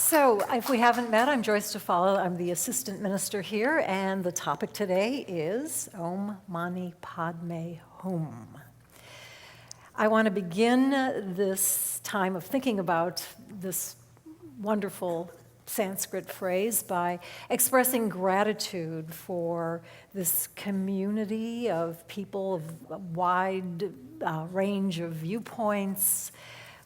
So, if we haven't met, I'm Joyce. I'm the assistant minister here, and the topic today is Om Mani Padme Hum. I want to begin this time of thinking about this wonderful Sanskrit phrase by expressing gratitude for this community of people of a wide range of viewpoints,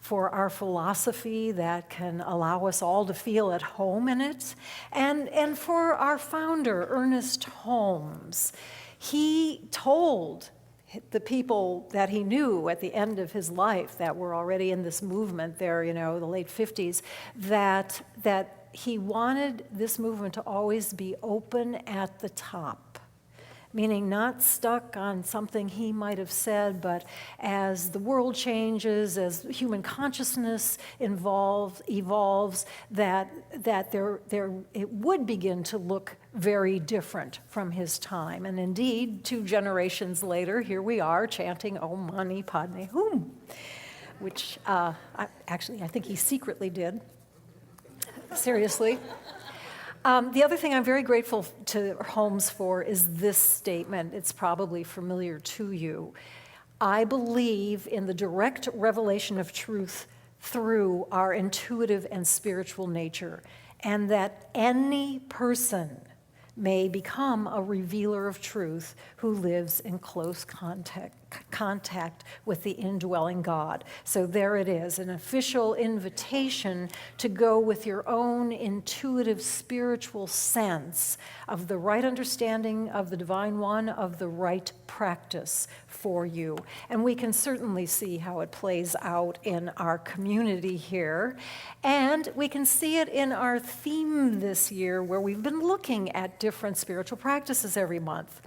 for our philosophy that can allow us all to feel at home in it, and for our founder, Ernest Holmes. He told the people that he knew at the end of his life that were already in this movement there, the late 50s, that he wanted this movement to always be open at the top. Meaning not stuck on something he might have said, but as the world changes, as human consciousness evolves, that it would begin to look very different from his time. And indeed, 2 generations later, here we are chanting Om Mani Padme Hum, which I think he secretly did. Seriously. The other thing I'm very grateful to Holmes for is this statement. It's probably familiar to you. I believe in the direct revelation of truth through our intuitive and spiritual nature, and that any person may become a revealer of truth who lives in close contact with the indwelling God. So there it is, an official invitation to go with your own intuitive spiritual sense of the right understanding of the Divine One, of the right practice for you. And we can certainly see how it plays out in our community here. And we can see it in our theme this year, where we've been looking at different spiritual practices every month.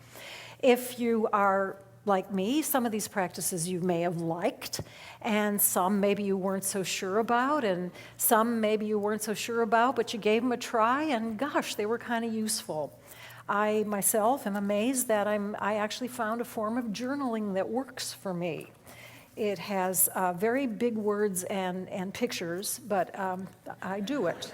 If you are like me, some of these practices you may have liked, and some maybe you weren't so sure about, and some maybe you weren't so sure about, but you gave them a try, and gosh, they were kind of useful. I myself am amazed that I actually found a form of journaling that works for me. It has very big words and pictures, but I do it.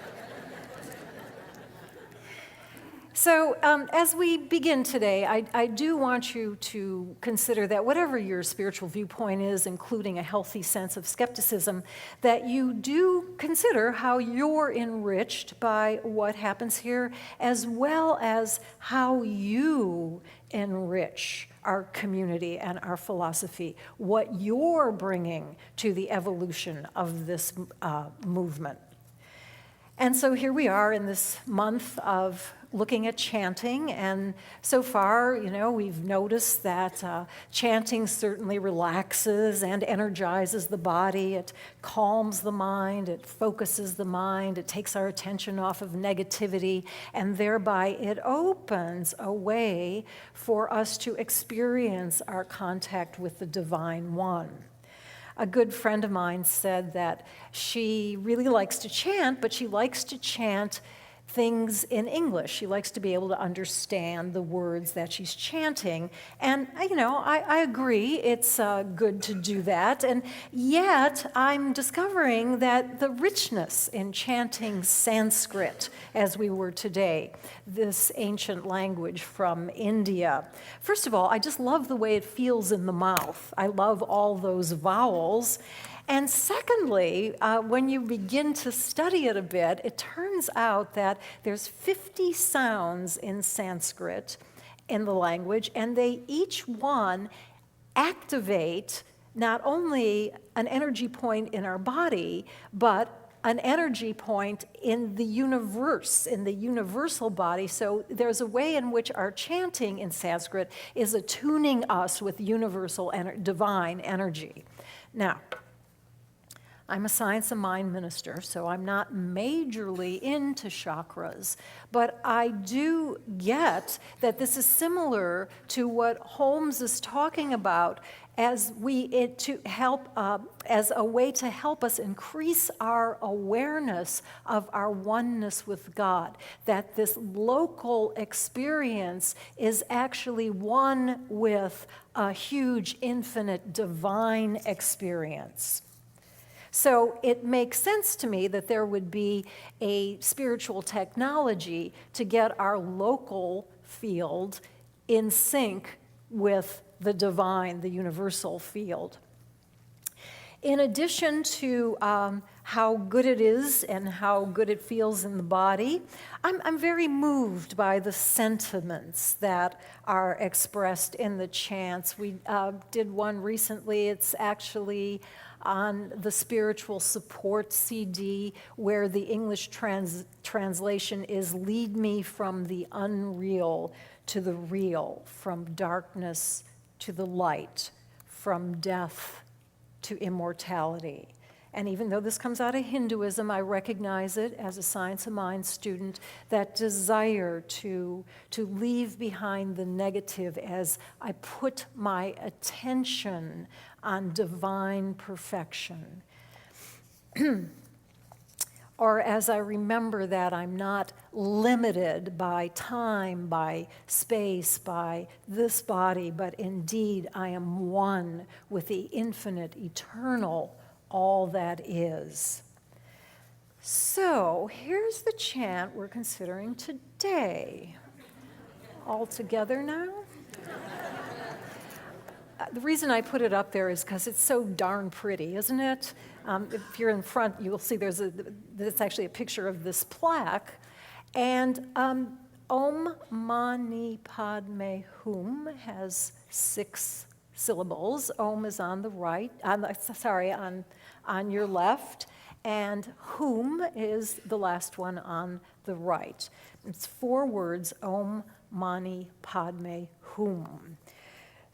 So as we begin today, I do want you to consider that whatever your spiritual viewpoint is, including a healthy sense of skepticism, that you do consider how you're enriched by what happens here, as well as how you enrich our community and our philosophy, what you're bringing to the evolution of this movement. And so here we are in this month of looking at chanting, and so far, we've noticed that chanting certainly relaxes and energizes the body. It calms the mind, it focuses the mind, it takes our attention off of negativity, and thereby it opens a way for us to experience our contact with the Divine One. A good friend of mine said that she really likes to chant, but she likes to chant things in English. She likes to be able to understand the words that she's chanting. And, I agree, it's good to do that. And yet, I'm discovering that the richness in chanting Sanskrit, as we were today, this ancient language from India. First of all, I just love the way it feels in the mouth. I love all those vowels. And secondly, when you begin to study it a bit, it turns out that there's 50 sounds in Sanskrit in the language, and they each one activate not only an energy point in our body, but an energy point in the universe, in the universal body. So there's a way in which our chanting in Sanskrit is attuning us with universal divine energy. Now, I'm a science of mind minister, so I'm not majorly into chakras, but I do get that this is similar to what Holmes is talking about as as a way to help us increase our awareness of our oneness with God, that this local experience is actually one with a huge, infinite, divine experience. So it makes sense to me that there would be a spiritual technology to get our local field in sync with the divine, the universal field. In addition to how good it is and how good it feels in the body, I'm very moved by the sentiments that are expressed in the chants. We did one recently. It's actually on the spiritual support CD, where the English translation is "Lead me from the unreal to the real, from darkness to the light, from death to immortality." And even though this comes out of Hinduism, I recognize it as a Science of Mind student, that desire to leave behind the negative as I put my attention on divine perfection. Or as I remember that I'm not limited by time, by space, by this body, but indeed I am one with the infinite, eternal, all that is. So here's the chant we're considering today. All together now? The reason I put it up there is because it's so darn pretty, isn't it? If you're in front, you will see there's actually a picture of this plaque. And Om Mani Padme Hum has 6 syllables. Om is on the right, on your left, and Hum is the last one on the right. It's 4 words, Om Mani Padme Hum.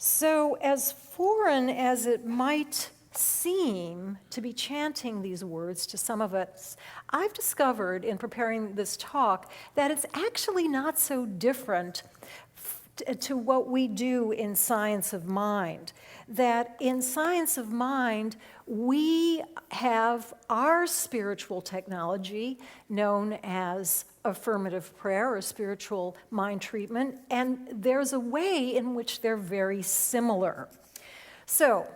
So as foreign as it might seem to be chanting these words to some of us, I've discovered in preparing this talk that it's actually not so different to what we do in Science of Mind. That in Science of Mind, we have our spiritual technology known as affirmative prayer or spiritual mind treatment, and there's a way in which they're very similar. So,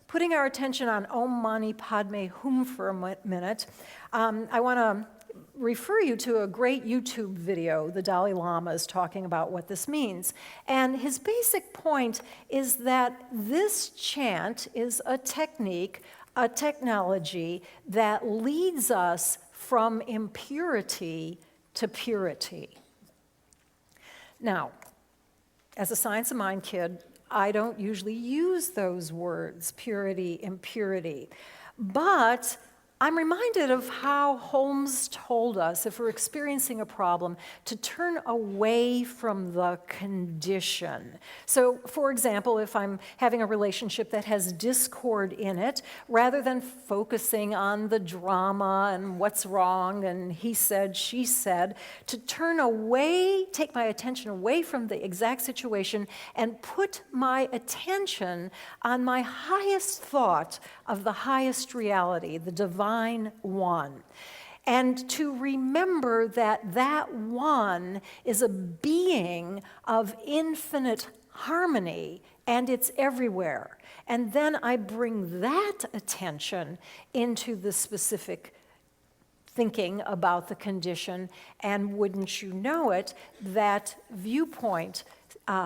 putting our attention on Om Mani Padme Hum for a minute, I want to refer you to a great YouTube video. The Dalai Lama is talking about what this means. And his basic point is that this chant is a technique, a technology that leads us from impurity to purity. Now, as a Science of Mind kid, I don't usually use those words, purity, impurity. But I'm reminded of how Holmes told us, if we're experiencing a problem, to turn away from the condition. So, for example, if I'm having a relationship that has discord in it, rather than focusing on the drama and what's wrong and he said, she said, to turn away, take my attention away from the exact situation and put my attention on my highest thought of the highest reality, the divine one. And to remember that that one is a being of infinite harmony and it's everywhere. And then I bring that attention into the specific thinking about the condition, and wouldn't you know it, that viewpoint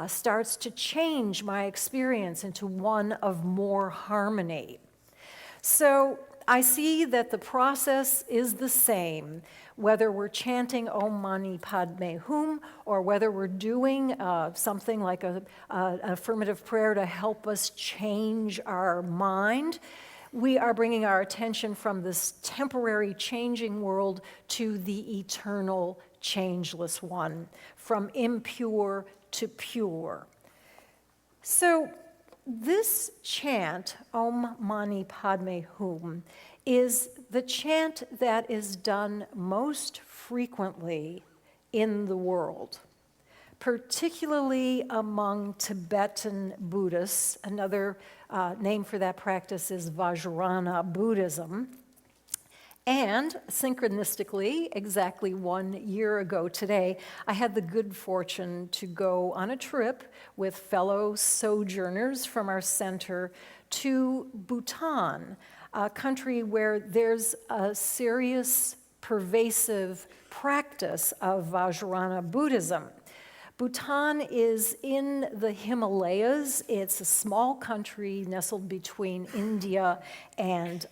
starts to change my experience into one of more harmony. So I see that the process is the same, whether we're chanting Om Mani Padme Hum or whether we're doing something like an affirmative prayer to help us change our mind. We are bringing our attention from this temporary changing world to the eternal changeless one, from impure to pure. So, this chant, Om Mani Padme Hum, is the chant that is done most frequently in the world, particularly among Tibetan Buddhists. Another name for that practice is Vajrayana Buddhism. And synchronistically, exactly 1 year ago today, I had the good fortune to go on a trip with fellow sojourners from our center to Bhutan a country where there's a serious, pervasive practice of Vajrayana Buddhism. Bhutan is in the Himalayas. It's a small country nestled between India and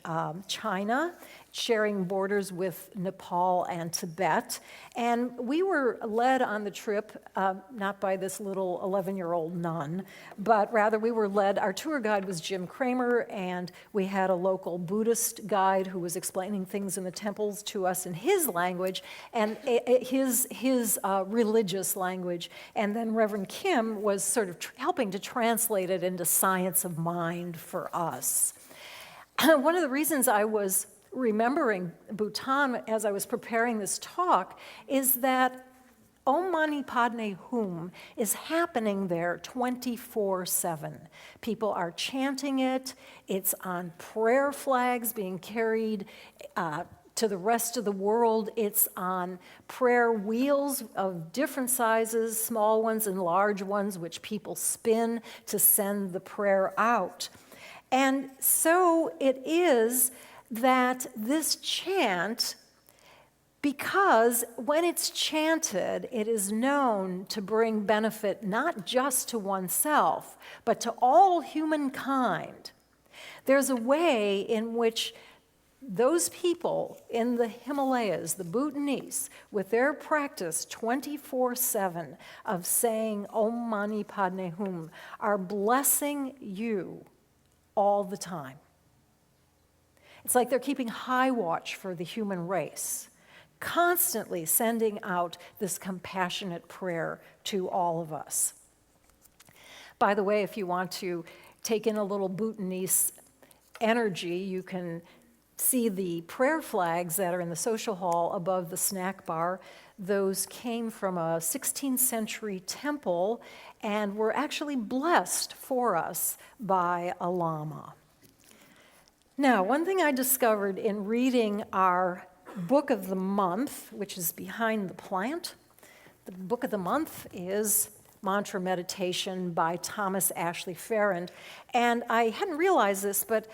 China, sharing borders with Nepal and Tibet. And we were led on the trip, not by this little 11-year-old nun, but rather we were led, our tour guide was Jim Kramer, and we had a local Buddhist guide who was explaining things in the temples to us in his language, and his religious language. And then Reverend Kim was sort of helping to translate it into science of mind for us. One of the reasons I was remembering Bhutan as I was preparing this talk is that Om Mani Padme Hum is happening there 24/7. People are chanting it. It's on prayer flags being carried to the rest of the world. It's on prayer wheels of different sizes, small ones and large ones, which people spin to send the prayer out. And so it is that this chant, because when it's chanted, it is known to bring benefit not just to oneself, but to all humankind. There's a way in which those people in the Himalayas, the Bhutanese, with their practice 24/7 of saying Om Mani Padme Hum, are blessing you all the time. It's like they're keeping high watch for the human race, constantly sending out this compassionate prayer to all of us. By the way, if you want to take in a little Bhutanese energy, you can see the prayer flags that are in the social hall above the snack bar. Those came from a 16th century temple and were actually blessed for us by a lama. Now, one thing I discovered in reading our book of the month, which is behind the plant, the book of the month is Mantra Meditation by Thomas Ashley Farrand. And I hadn't realized this, but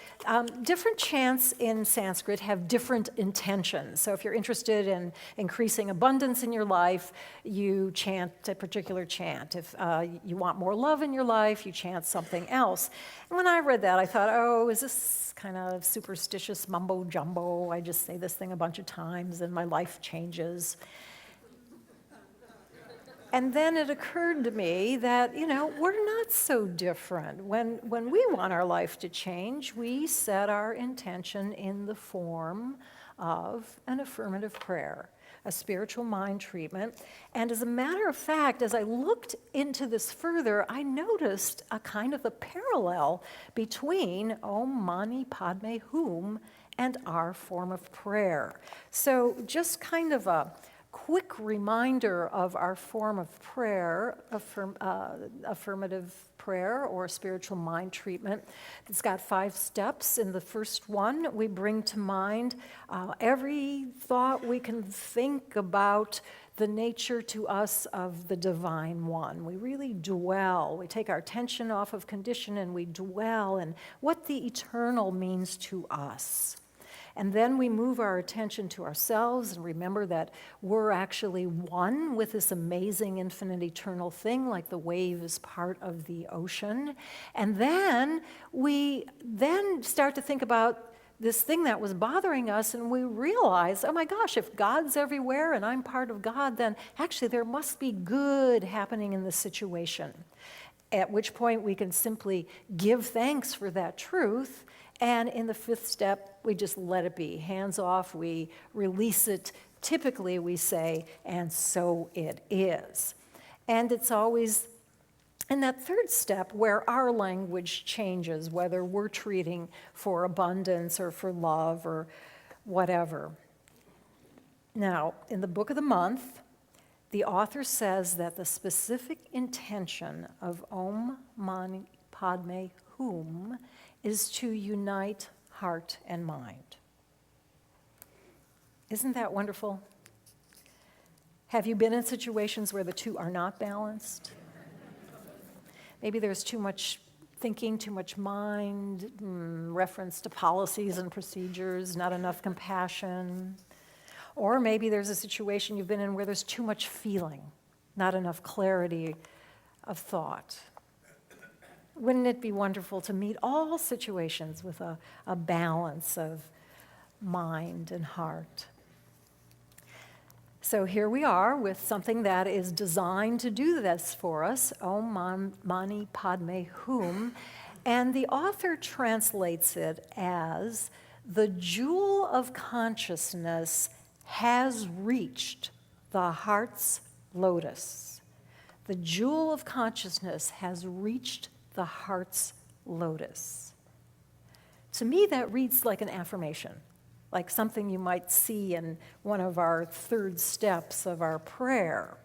different chants in Sanskrit have different intentions. So if you're interested in increasing abundance in your life, you chant a particular chant. If you want more love in your life, you chant something else. And when I read that, I thought, oh, is this kind of superstitious mumbo jumbo? I just say this thing a bunch of times and my life changes. And then it occurred to me that, we're not so different. When we want our life to change, we set our intention in the form of an affirmative prayer, a spiritual mind treatment. And as a matter of fact, as I looked into this further, I noticed a kind of a parallel between Om Mani Padme Hum and our form of prayer. So just kind of a quick reminder of our form of prayer, affirmative prayer or spiritual mind treatment. It's got 5 steps. In the first one, we bring to mind every thought we can think about the nature to us of the Divine One. We really dwell. We take our attention off of condition and we dwell in what the eternal means to us. And then we move our attention to ourselves and remember that we're actually one with this amazing infinite eternal thing, like the wave is part of the ocean. And then we start to think about this thing that was bothering us, and we realize, oh my gosh, if God's everywhere and I'm part of God, then actually there must be good happening in this situation. At which point we can simply give thanks for that truth. And in the 5th step, we just let it be. Hands off, we release it. Typically, we say, and so it is. And it's always in that 3rd step where our language changes, whether we're treating for abundance or for love or whatever. Now, in the book of the month, the author says that the specific intention of Om Mani Padme Hum is to unite heart and mind. Isn't that wonderful? Have you been in situations where the two are not balanced? Maybe there's too much thinking, too much mind, reference to policies and procedures, not enough compassion. Or maybe there's a situation you've been in where there's too much feeling, not enough clarity of thought. Wouldn't it be wonderful to meet all situations with a balance of mind and heart? So here we are with something that is designed to do this for us, Om Mani Padme Hum, and the author translates it as the jewel of consciousness has reached the heart's lotus. The jewel of consciousness has reached the heart's lotus. To me, that reads like an affirmation, like something you might see in one of our third steps of our prayer.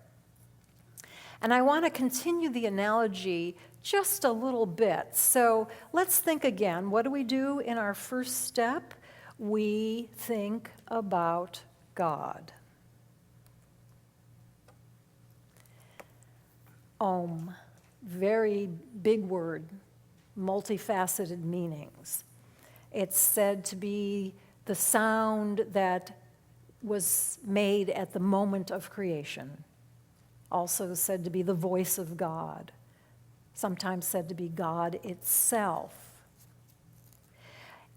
And I want to continue the analogy just a little bit. So let's think again. What do we do in our first step? We think about God. Om, very big word, multifaceted meanings. It's said to be the sound that was made at the moment of creation. Also said to be the voice of God. Sometimes said to be God itself.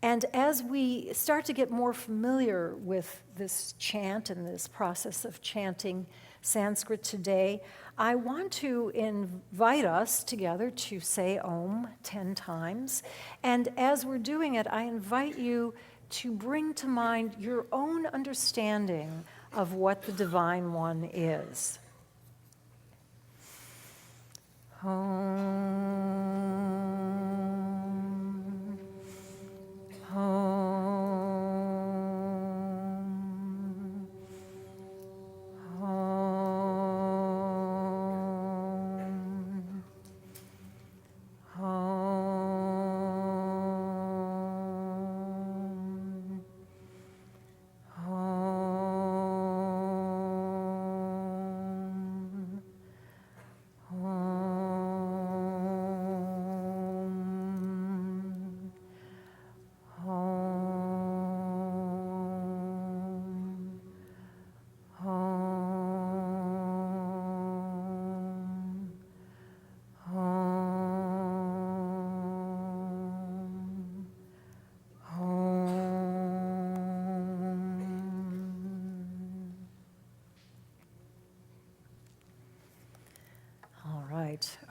And as we start to get more familiar with this chant and this process of chanting Sanskrit today, I want to invite us together to say Om 10 times. And as we're doing it, I invite you to bring to mind your own understanding of what the Divine One is. Om. Om.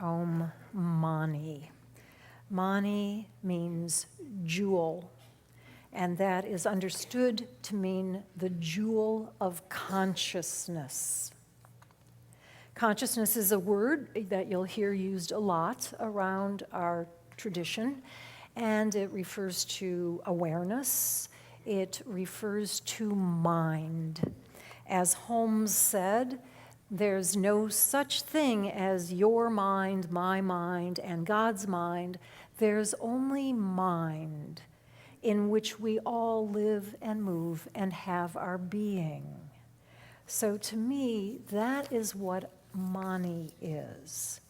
Om Mani. Mani means jewel, and that is understood to mean the jewel of consciousness. Consciousness is a word that you'll hear used a lot around our tradition, and it refers to awareness. It refers to mind. As Holmes said, there's no such thing as your mind, my mind, and God's mind. There's only mind in which we all live and move and have our being. So to me, that is what Mani is.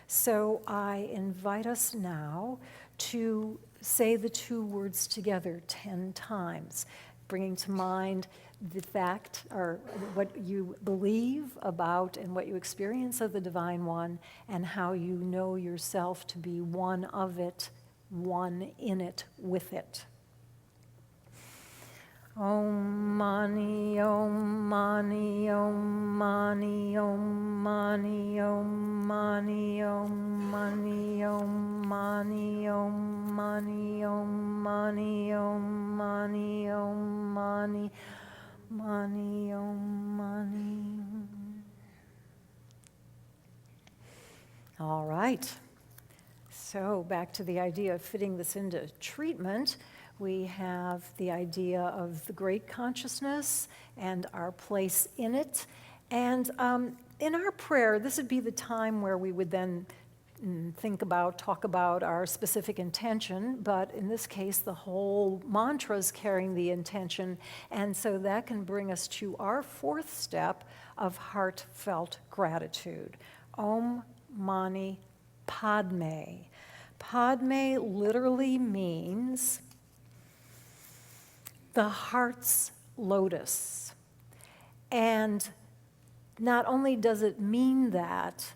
So I invite us now to say the two words together 10 times, bringing to mind the fact or what you believe about and what you experience of the Divine One, and how you know yourself to be one of it, one in it, with it. Om Mani, Om Mani, Om Mani, Om Mani, Om Mani, Om Mani, Om Mani, Om Mani, Om Mani, Om Mani, Om Mani, Mani, Om Mani. All right. So back to the idea of fitting this into treatment. We have the idea of the great consciousness and our place in it. And in our prayer, this would be the time where we would then talk about our specific intention, but in this case, the whole mantra is carrying the intention, and so that can bring us to our fourth step of heartfelt gratitude. Om Mani Padme. Padme literally means the heart's lotus. And not only does it mean that,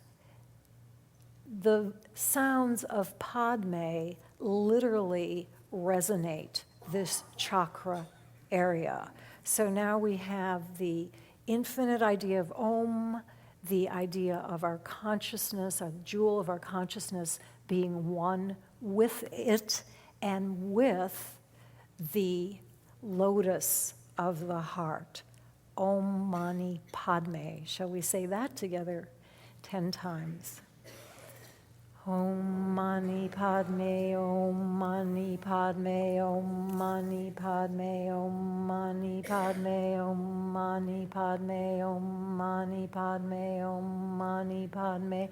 the sounds of Padme literally resonate this chakra area. So now we have the infinite idea of Om, the idea of our consciousness, our jewel of our consciousness being one with it and with the lotus of the heart. Om Mani Padme. Shall we say that together 10 times? Om Mani Padme, Om Mani Padme, Om Mani Padme, Om Mani Padme, Om Mani Padme, Om Mani Padme, Om Mani Padme,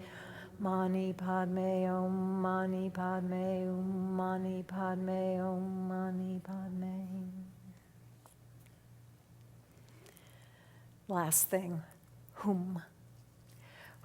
Mani Padme, Om Mani Padme, Om Mani Padme, Om Mani Padme. Last thing, Hum.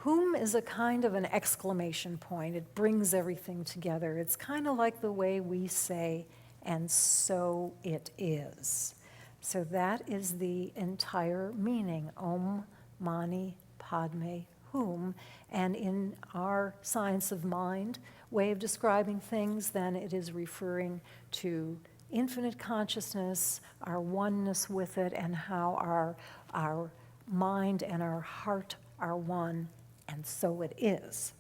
Hum is a kind of an exclamation point. It brings everything together. It's kind of like the way we say, and so it is. So that is the entire meaning, Om Mani Padme Hum. And in our science of mind way of describing things, then it is referring to infinite consciousness, our oneness with it, and how our mind and our heart are one. And so it is.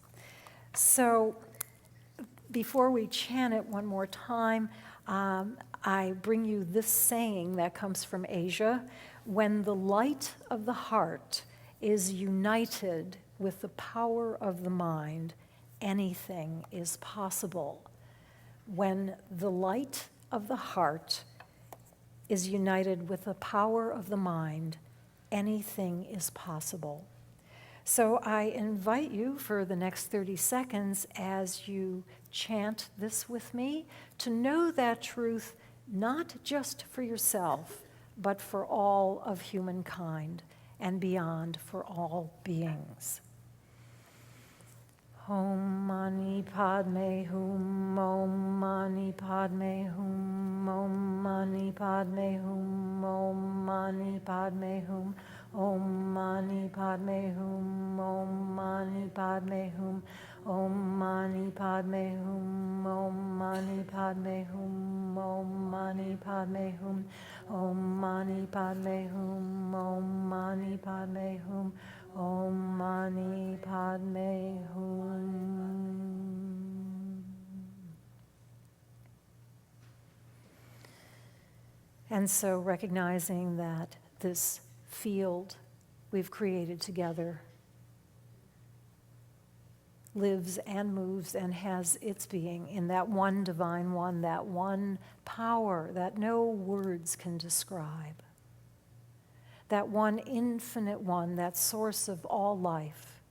So before we chant it one more time, I bring you this saying that comes from Asia. When the light of the heart is united with the power of the mind, anything is possible. When the light of the heart is united with the power of the mind, anything is possible. So I invite you for the next 30 seconds as you chant this with me to know that truth not just for yourself, but for all of humankind and beyond for all beings. Om Mani Padme Hum, Om Mani Padme Hum, Om Mani Padme Hum, Om Mani Padme Hum, Om Mani Padme Hum, Om Mani Padme Hum, Om Mani Padme Hum, Om Mani Padme Hum, Om Mani Padme Hum, Om Mani Padme Hum, Om Mani Padme Hum, Om Mani Padme Hum. And so recognizing that this field we've created together lives and moves and has its being in that one divine one, that one power that no words can describe, that one infinite one, that source of all life,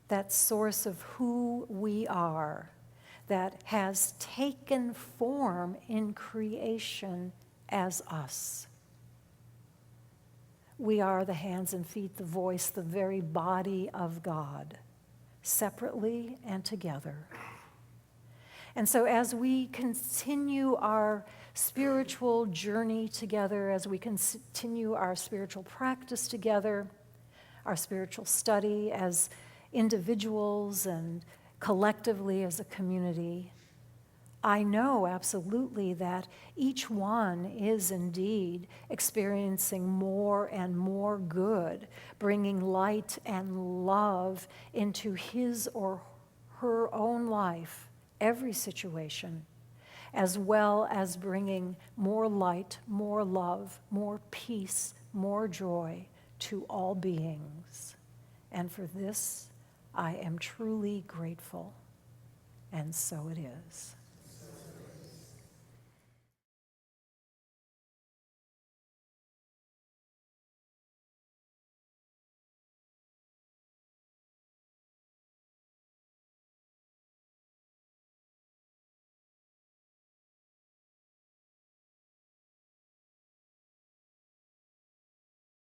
that source of who we are, that has taken form in creation as us. We are the hands and feet, the voice, the very body of God, separately and together. And so as we continue our spiritual journey together, as we continue our spiritual practice together, our spiritual study as individuals and collectively as a community, I know absolutely that each one is indeed experiencing more and more good, bringing light and love into his or her own life, every situation, as well as bringing more light, more love, more peace, more joy to all beings. And for this, I am truly grateful, and so it is.